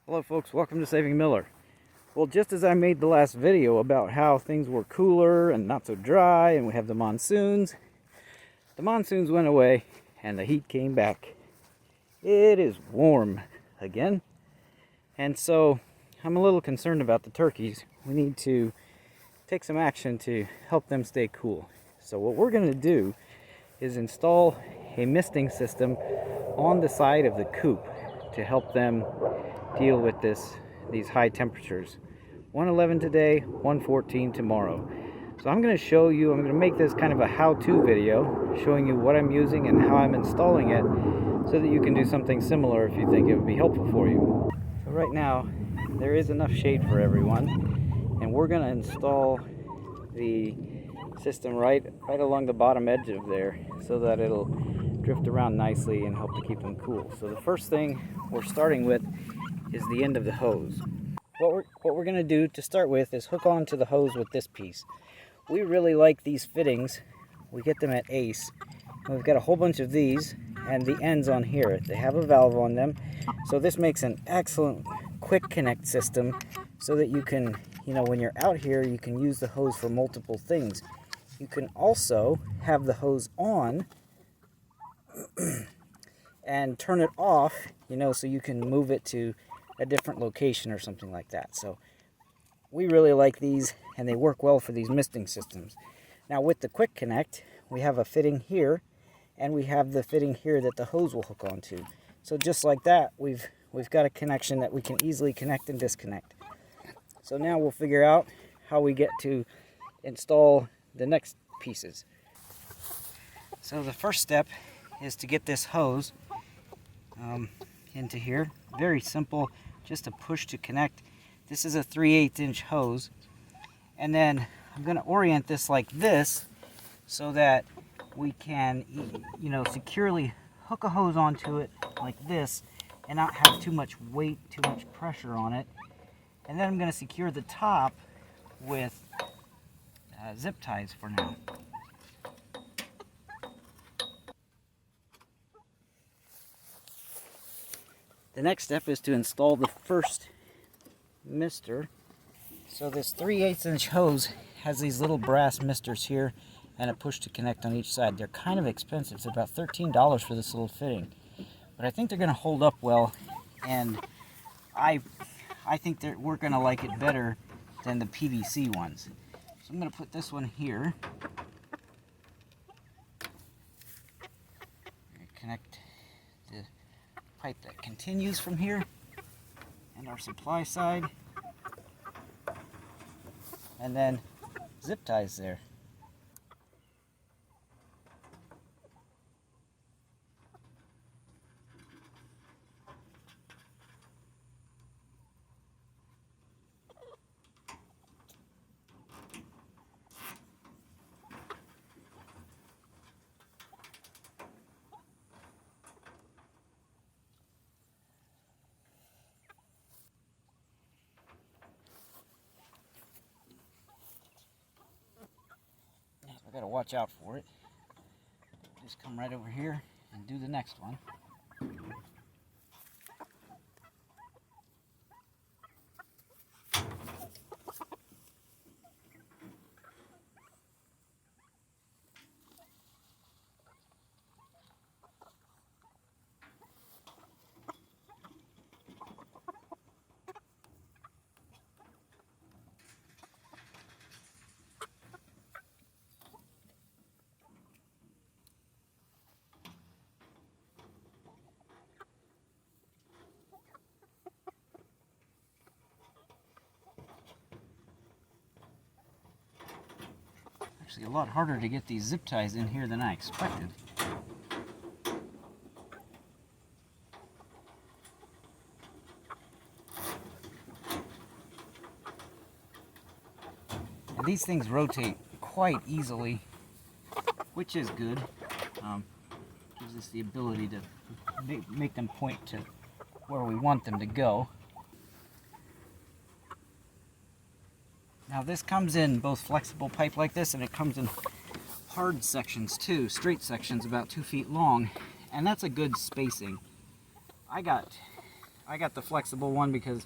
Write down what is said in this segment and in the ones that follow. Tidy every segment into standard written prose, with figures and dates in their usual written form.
Hello folks, welcome to Saving Miller. Well, just as I made the last video about how things were cooler and not so dry and we have the monsoons went away and the heat came back. It is warm again, and so I'm a little concerned about the turkeys. We need to take some action to help them stay cool. So what we're going to do is install a misting system on the side of the coop to help them deal with these high temperatures. 111 today, 114 tomorrow. So I'm going to make this kind of a how-to video showing you what I'm using and how I'm installing it so that you can do something similar if you think it would be helpful for you. So right now there is enough shade for everyone, and we're going to install the system right along the bottom edge of there so that it'll drift around nicely and help to keep them cool. So the first thing we're starting with is the end of the hose. What we're going to do to start with is hook onto the hose with this piece. We really like these fittings. We get them at Ace. We've got a whole bunch of these, and the ends on here, they have a valve on them. So this makes an excellent quick connect system so that you can, when you're out here, you can use the hose for multiple things. You can also have the hose on and turn it off, so you can move it to a different location or something like that. So we really like these, and they work well for these misting systems. Now with the quick connect, we have a fitting here, and we have the fitting here that the hose will hook onto. So just like that, we've got a connection that we can easily connect and disconnect. So now we'll figure out how we get to install the next pieces. So the first step is to get this hose into here. Very simple, just a push to connect. This is a 3/8 inch hose, and then I'm going to orient this like this so that we can securely hook a hose onto it like this and not have too much weight, too much pressure on it. And then I'm going to secure the top with zip ties for now. The next step is to install the first mister. So this 3/8 inch hose has these little brass misters here and a push to connect on each side. They're kind of expensive. It's about $13 for this little fitting, but I think they're going to hold up well, and I think that we're going to like it better than the PVC ones. So I'm going to put this one here. Connect the pipe that continues from here and our supply side, and then zip ties there. I gotta watch out for it. Just come right over here and do the next one. Actually, a lot harder to get these zip ties in here than I expected. And these things rotate quite easily, which is good. Gives us the ability to make them point to where we want them to go. Now this comes in both flexible pipe like this, and it comes in hard sections too, straight sections about 2 feet long, and that's a good spacing. I got I got the flexible one because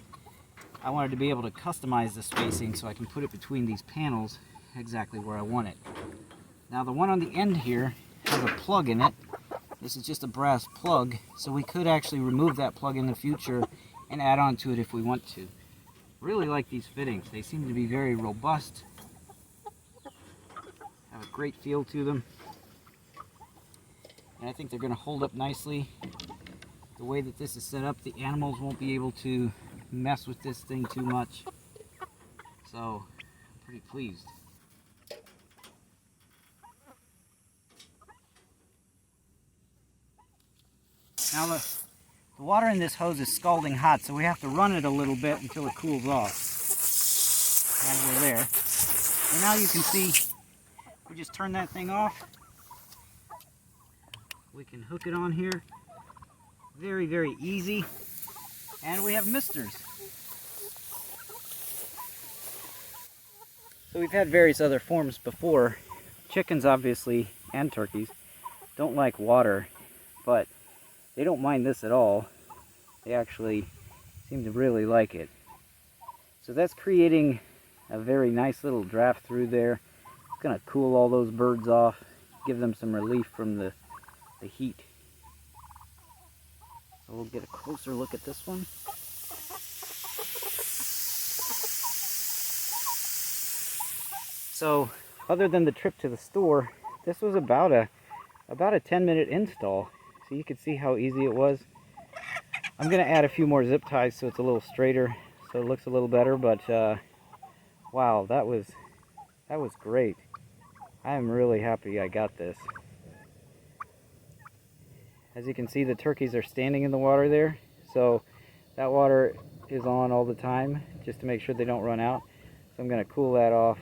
I wanted to be able to customize the spacing so I can put it between these panels exactly where I want it. Now the one on the end here has a plug in it. This is just a brass plug, so we could actually remove that plug in the future and add on to it if we want to. Really like these fittings. They seem to be very robust, have a great feel to them, and I think they're going to hold up nicely. The way that this is set up, the animals won't be able to mess with this thing too much, so I'm pretty pleased. Now the water in this hose is scalding hot, so we have to run it a little bit until it cools off. And we're there. And now you can see, we just turn that thing off. We can hook it on here. Very, very easy. And we have misters. So we've had various other forms before. Chickens, obviously, and turkeys don't like water, but they don't mind this at all. They actually seem to really like it. So that's creating a very nice little draft through there. It's going to cool all those birds off, give them some relief from the heat. So we'll get a closer look at this one. So other than the trip to the store, this was about a 10-minute install. So you can see how easy it was. I'm going to add a few more zip ties so it's a little straighter, so it looks a little better, but wow, that was great. I am really happy I got this. As you can see, the turkeys are standing in the water there, so that water is on all the time just to make sure they don't run out. So I'm going to cool that off.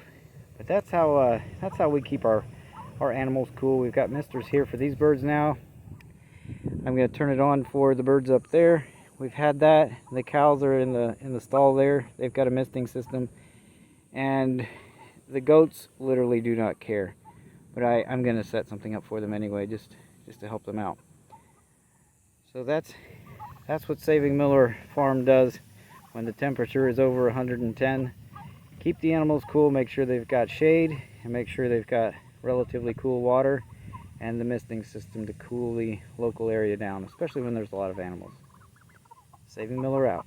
But that's how we keep our animals cool. We've got misters here for these birds now. I'm going to turn it on for the birds up there. We've had that. The cows are in the stall there. They've got a misting system. And the goats literally do not care. But I'm going to set something up for them anyway, just to help them out. So that's what Saving Miller Farm does when the temperature is over 110. Keep the animals cool, make sure they've got shade, and make sure they've got relatively cool water and the misting system to cool the local area down, especially when there's a lot of animals. Saving Miller out.